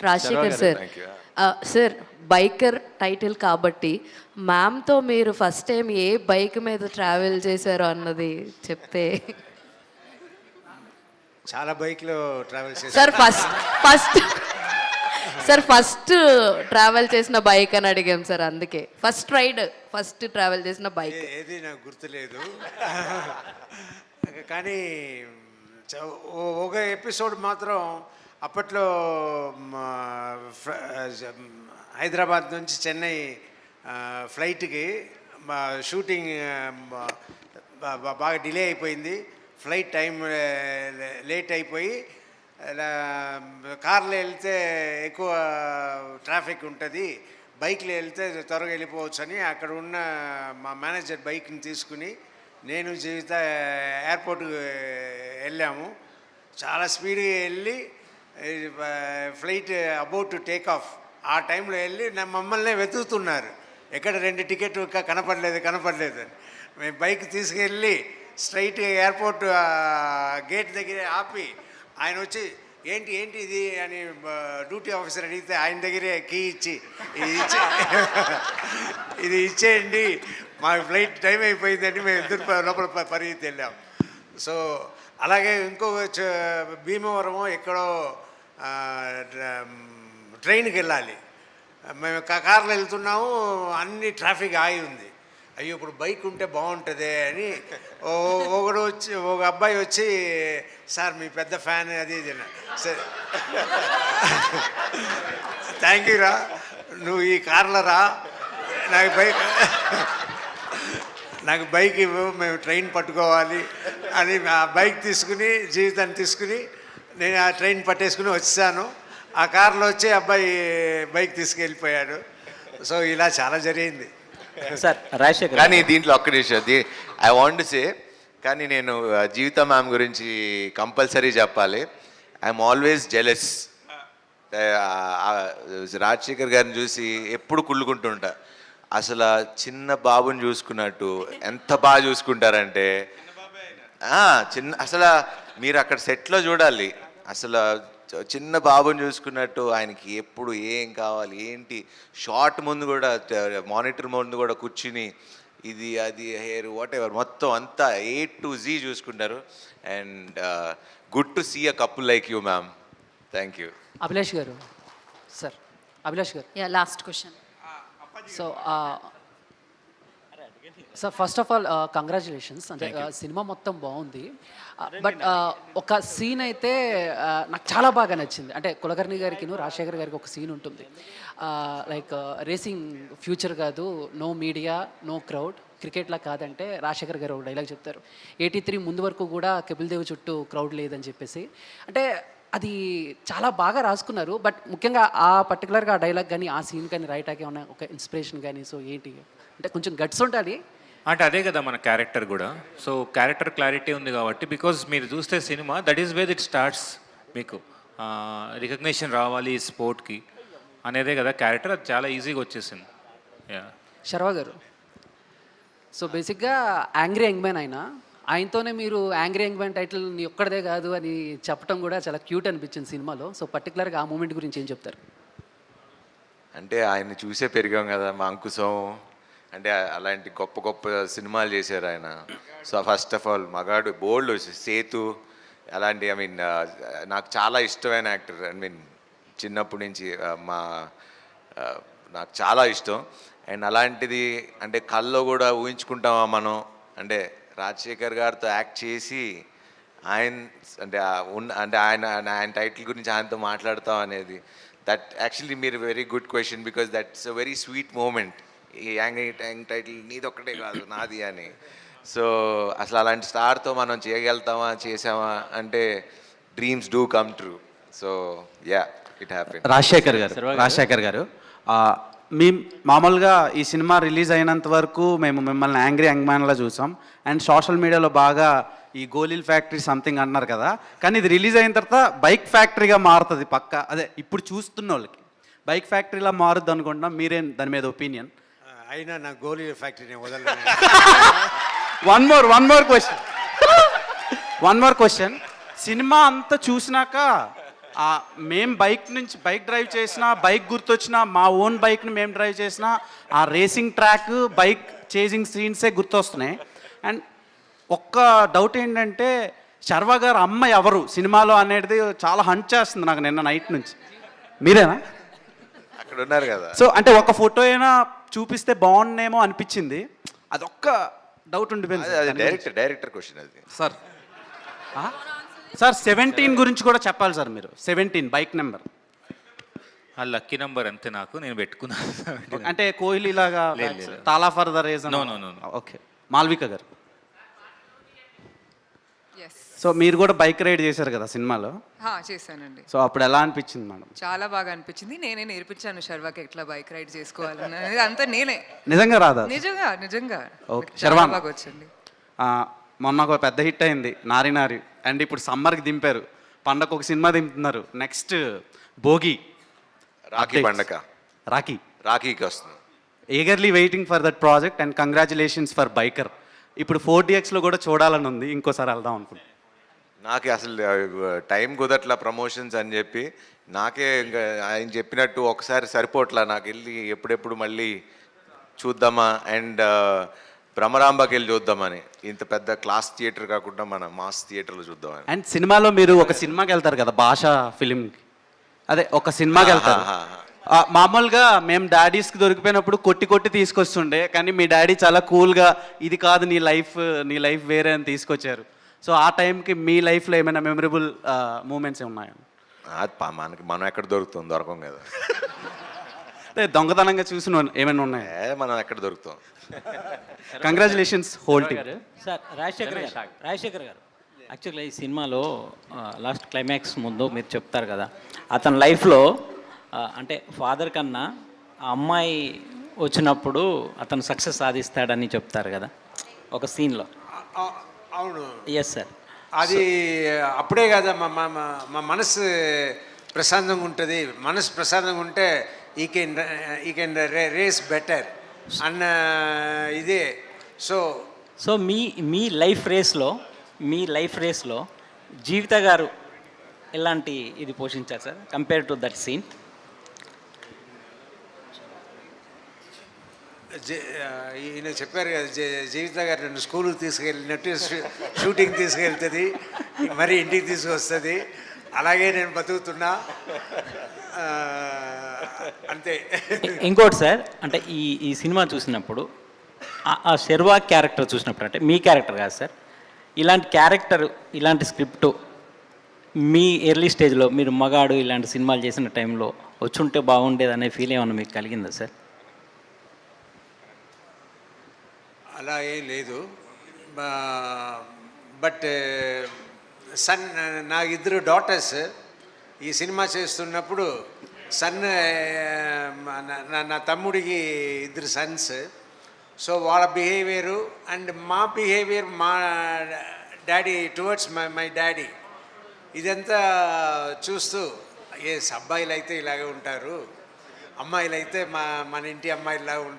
Rajasekhar sir, sir biker title కాబట్టి మ్యామ్తో మీరు first time ఏ bike మీద ట్రావెల్ చేశారో అన్నది చెప్తే. చాలా బైక్లో ట్రావెల్ చేశాను సార్ ఫస్ట్ ట్రావెల్ చేసిన బైక్ అని అడిగాం సార్, అందుకే ఫస్ట్ ట్రావెల్ చేసిన బైక్ ఏది నాకు గుర్తులేదు. కానీ ఒక ఎపిసోడ్ మాత్రం అప్పట్లో హైదరాబాద్ నుంచి చెన్నై ఫ్లైట్కి షూటింగ్ బాగా డిలే అయిపోయింది. ఫ్లైట్ టైం లేట్ అయిపోయి కార్లో వెళ్తే ఎక్కువ ట్రాఫిక్ ఉంటుంది, బైక్లో వెళ్తే త్వరగా వెళ్ళిపోవచ్చు అని అక్కడ ఉన్న మా మేనేజర్ బైక్ని తీసుకుని నేను జీవిత ఎయిర్పోర్ట్కి వెళ్ళాము. చాలా స్పీడ్గా వెళ్ళి flight about to take off ఆ టైంలో వెళ్ళి మమ్మల్ని వెతుకుతున్నారు, ఎక్కడ 2 టికెట్ కనపడలేదు. మేము బైక్ తీసుకెళ్ళి స్ట్రైట్గా ఎయిర్పోర్ట్ గేట్ దగ్గర ఆపి ఆయన వచ్చి ఏంటి ఇది అని డ్యూటీ ఆఫీసర్ అడిగితే ఆయన దగ్గరే కీ ఇచ్చి ఇది ఇచ్చేయండి, మా ఫ్లైట్ టైం అయిపోయిందని మేము ఇద్దరు లోపల పరిగెత్తి వెళ్ళాం. సో అలాగే ఇంకో భీమవరం ఎక్కడో ట్రైన్కి వెళ్ళాలి, మేము కార్లో వెళ్తున్నాము, అన్ని ట్రాఫిక్ ఆగి ఉంది. అయ్యో ఇప్పుడు బైక్ ఉంటే బాగుంటుంది అని ఒక అబ్బాయి వచ్చి సార్ మీ పెద్ద ఫ్యాన్ అది ఇది సరే థ్యాంక్ యూ రా, నువ్వు ఈ కార్లో రా, నాకు బైక్ ఇవ్వు, మేము ట్రైన్ పట్టుకోవాలి అని ఆ బైక్ తీసుకుని జీవితాన్ని తీసుకుని నేను ఆ ట్రైన్ పట్టేసుకుని వచ్చాను. ఆ కార్లో వచ్చి అబ్బాయి బైక్ తీసుకెళ్ళిపోయాడు. సో ఇలా చాలా జరిగింది సార్. రాజశేఖర్ కానీ దీంట్లో ఒక్క నిమిషం ఐ వాంట్ సే, కానీ నేను జీవిత మ్యామ్ గురించి కంపల్సరీ చెప్పాలి. I'm always jealous. రాజశేఖర్ గారిని చూసి ఎప్పుడు కుళ్ళుకుంటుంటా. అసలు చిన్న బాబుని చూసుకున్నట్టు ఎంత బాగా చూసుకుంటారంటే అసలు మీరు అక్కడ సెట్లో చూడాలి, అసలు చిన్న బాబుని చూసుకున్నట్టు ఆయనకి ఎప్పుడు ఏం కావాలి ఏంటి, షార్ట్ ముందు కూడా మానిటర్ ముందు కూడా కూర్చుని ఇది అది హెయిర్ వాట్ ఎవర్ మొత్తం అంతా A to Z చూసుకుంటారు. And good to see a couple like you ma'am. Thank you. Abhilash గారు సార్. అభిలాష్ గారు last question. So sir first of all congratulations. అంటే సినిమా మొత్తం బాగుంది, బట్ ఒక సీన్ అయితే నాకు చాలా బాగా నచ్చింది. అంటే కులకర్ణి గారికి రాజశేఖర్ గారికి ఒక సీన్ ఉంటుంది, లైక్ రేసింగ్ ఫ్యూచర్ కాదు, నో మీడియా నో క్రౌడ్, క్రికెట్లా కాదంటే రాజశేఖర్ గారు ఒక డైలాగ్ చెప్తారు, 83 ముందు వరకు కూడా కపిల్ దేవ్ చుట్టూ క్రౌడ్ లేదని చెప్పేసి. అంటే అది చాలా బాగా రాసుకున్నారు. బట్ ముఖ్యంగా ఆ పర్టికులర్గా ఆ డైలాగ్ కానీ ఆ సీన్ కానీ రైటాకి ఏమన్నా ఒక ఇన్స్పిరేషన్ కానీ, సో ఏంటి అంటే కొంచెం గట్స్ ఉండాలి అంటే అదే కదా మన క్యారెక్టర్ కూడా. సో క్యారెక్టర్ క్లారిటీ ఉంది కాబట్టి, బికాజ్ మీరు చూస్తే cinema that is where it starts. మీకు రికగ్నిషన్ రావాలి స్పోర్ట్కి అనేదే కదా క్యారెక్టర్, అది చాలా ఈజీగా వచ్చేసింది. శర్వా గారు, సో బేసిక్గా యాంగ్రీ యంగ్ మ్యాన్ ఆయనతోనే మీరు యాంగ్రీ యంగ్ మ్యాన్ టైటిల్ నీ ఒక్కడదే కాదు అని చెప్పడం కూడా చాలా క్యూట్ అనిపించింది సినిమాలో. సో పర్టికులర్గా ఆ మూమెంట్ గురించి ఏం చెప్తారు? అంటే ఆయన్ని చూసే పెరిగాం కదా, మా అంకుశం అంటే అలాంటి గొప్ప గొప్ప సినిమాలు చేశారు ఆయన. సో ఫస్ట్ ఆఫ్ ఆల్ మగాడు, బోల్డ్, సేతు అలాంటి నాకు చాలా ఇష్టమైన యాక్టర్. చిన్నప్పటి నుంచి నాకు చాలా ఇష్టం. అండ్ అలాంటిది అంటే కల్లో కూడా ఊహించుకుంటామా మనం, అంటే రాజశేఖర్ గారితో యాక్ట్ చేసి ఆయన టైటిల్ గురించి ఆయనతో మాట్లాడతాం అనేది, దట్ యాక్చువల్లీ మీరు very good question, because that's a very sweet moment. ఈ యాంగ్ టైటిల్ నీది ఒక్కటే కాదు నాది అని. సో అసలు అలాంటి స్టార్తో మనం చేయగలుగుతామా, చేసామా అంటే dreams do come true. So yeah, it happen. Rajasekhar గారు, మీ మామూలుగా ఈ సినిమా రిలీజ్ అయినంత వరకు మేము మిమ్మల్ని యాంగ్రీ యంగ్ మ్యాన్లా చూసాం. అండ్ సోషల్ మీడియాలో బాగా ఈ గోలీల్ ఫ్యాక్టరీ సంథింగ్ అన్నారు కదా, కానీ ఇది రిలీజ్ అయిన తర్వాత బైక్ ఫ్యాక్టరీగా మారుతుంది పక్క. అదే ఇప్పుడు చూస్తున్న వాళ్ళకి బైక్ ఫ్యాక్టరీలా మారుద్ది అనుకుంటున్నాం. మీరేం దాని మీద ఒపీనియన్? అయినా నా గోలీ ఫ్యాక్టరీని వదలలేదు. One more question. సినిమా అంతా చూసినాక మేం బైక్ డ్రైవ్ చేసినా, బైక్ గుర్తొచ్చినా, మా ఓన్ బైక్ని మేము డ్రైవ్ చేసినా, ఆ రేసింగ్ ట్రాక్, బైక్ చేజింగ్ సీన్సే గుర్తొస్తున్నాయి. అండ్ ఒక్క డౌట్ ఏంటంటే శర్వా గారు అమ్మ ఎవరు సినిమాలో అనేది చాలా హంట్ చేస్తుంది నాకు నిన్న నైట్ నుంచి. మీరేనా? అక్కడ ఉన్నారు కదా. సో అంటే ఒక ఫోటో అయినా చూపిస్తే బాగుండేమో అనిపించింది. అదొక్క డౌట్ ఉండిపోయింది అది డైరెక్టర్ క్వశ్చన్ అది. సార్. సార్ 17 గురించి కూడా చెప్పాలి సార్ మీరు. 17 బైక్ నెంబర్ ఆ లక్కీ నెంబర్ అంతే, నాకు నేను పెట్టుకున్నాను. అంటే కోహ్లీ లాగా లేదు. Thala for the race. No. Okay. Malvika గారు. ఎస్ సో మీరు కూడా బైక్ రైడ్ చేశారు కదా సినిమాలో. చేశానండి. సో అప్పుడు ఎలా అనిపించింది మేడం? చాలా బాగా అనిపించింది. నేనే నేర్పించాను శర్వాకి ఎట్లా బైక్ రైడ్ చేసుకోవాలని. అంతా నేనే. నిజంగా రాదా? నిజంగా ఓకే. చాలా శర్వాన్. బాగా వచ్చింది. మొన్న ఒక పెద్ద హిట్ అయింది నారి నారి. అండ్ ఇప్పుడు సమ్మర్కి దింపారు, పండగ ఒక సినిమా దింపుతున్నారు. నెక్స్ట్ భోగి, రాఖీ పండగ, రాఖీకి వస్తుంది. Eagerly waiting for that project and congratulations for biker. ఇప్పుడు 4DXలో కూడా చూడాలని ఉంది, ఇంకోసారి వెళ్దాం అనుకుంటున్నాను. నాకే అసలు టైం కుదట్లా ప్రమోషన్స్ అని చెప్పి, నాకే ఇంకా ఆయన చెప్పినట్టు ఒకసారి సరిపోట్లా నాకు వెళ్ళి ఎప్పుడెప్పుడు మళ్ళీ చూద్దామా. అండ్ భ్రమరాంబకి వెళ్ళి చూద్దామని, ఇంత పెద్ద క్లాస్ థియేటర్ కాకుండా మన మాస్ థియేటర్లో చూద్దామని. అండ్ సినిమాలో మీరు ఒక సినిమాకి వెళ్తారు కదా, భాషా ఫిలింకి. అదే ఒక సినిమాకి వెళ్తారు. మామూలుగా మేము డాడీస్కి దొరికిపోయినప్పుడు కొట్టి తీసుకొస్తుండే, కానీ మీ డాడీ చాలా కూల్గా ఇది కాదు నీ లైఫ్ వేరే అని తీసుకొచ్చారు. సో ఆ టైంకి మీ లైఫ్లో ఏమైనా మెమరబుల్ మూమెంట్స్ ఉన్నాయా? అది మనం ఎక్కడ దొరకం కదా. అంటే దొంగతనంగా చూసిన ఏమైనా ఉన్నాయా? మనం ఎక్కడ దొరుకుతాం. Congratulations whole team. Sir Rajasekhar గారు యాక్చువల్గా ఈ సినిమాలో లాస్ట్ క్లైమాక్స్ ముందు మీరు చెప్తారు కదా, అతని లైఫ్లో అంటే ఫాదర్ కన్నా ఆ అమ్మాయి వచ్చినప్పుడు అతను సక్సెస్ సాధిస్తాడని చెప్తారు కదా ఒక సీన్లో. అవును. Yes sir. అది అప్పుడే కదా మా మనసు ప్రశాంతంగా ఉంటుంది. మనసు ప్రశాంతంగా ఉంటే ఈ కెన్ రేస్ బెటర్ అన్న ఇదే. సో మీ లైఫ్ రేస్లో జీవిత గారు ఎలాంటి ఇది పోషించారు sir compare to that scene? ఈయన చెప్పారు కదా, జీవిత గారు నన్ను స్కూల్కి తీసుకెళ్ళినట్టు షూటింగ్ తీసుకెళ్తుంది, మరి ఇంటికి తీసుకొస్తుంది. అలాగే నేను బతుకుతున్నా అంతే. ఇంకోటి సార్, అంటే ఈ సినిమా చూసినప్పుడు ఆ శర్వా క్యారెక్టర్ చూసినప్పుడు, అంటే మీ క్యారెక్టర్ కాదు సార్, ఇలాంటి క్యారెక్టర్ ఇలాంటి స్క్రిప్ట్ మీ ఎర్లీ స్టేజ్లో మీరు మగాడు ఇలాంటి సినిమాలు చేసిన టైంలో వచ్చుంటే బాగుండేది అనే ఫీల్ ఏమన్నా మీకు కలిగిందా సార్? అలా ఏం లేదు. బట్ సన్, నాకు 2 డాటర్స్. ఈ సినిమా చేస్తున్నప్పుడు సన్, నా తమ్ముడికి 2 సన్స్. సో వాళ్ళ బిహేవియరు అండ్ మా బిహేవియర్, మా డాడీ టువర్డ్స్ మై డాడీ, ఇదంతా చూస్తూ అబ్బాయిలు అయితే ఇలాగే ఉంటారు, అమ్మాయిలు అయితే మన ఇంటి అమ్మాయిలాగా ఉంటారు.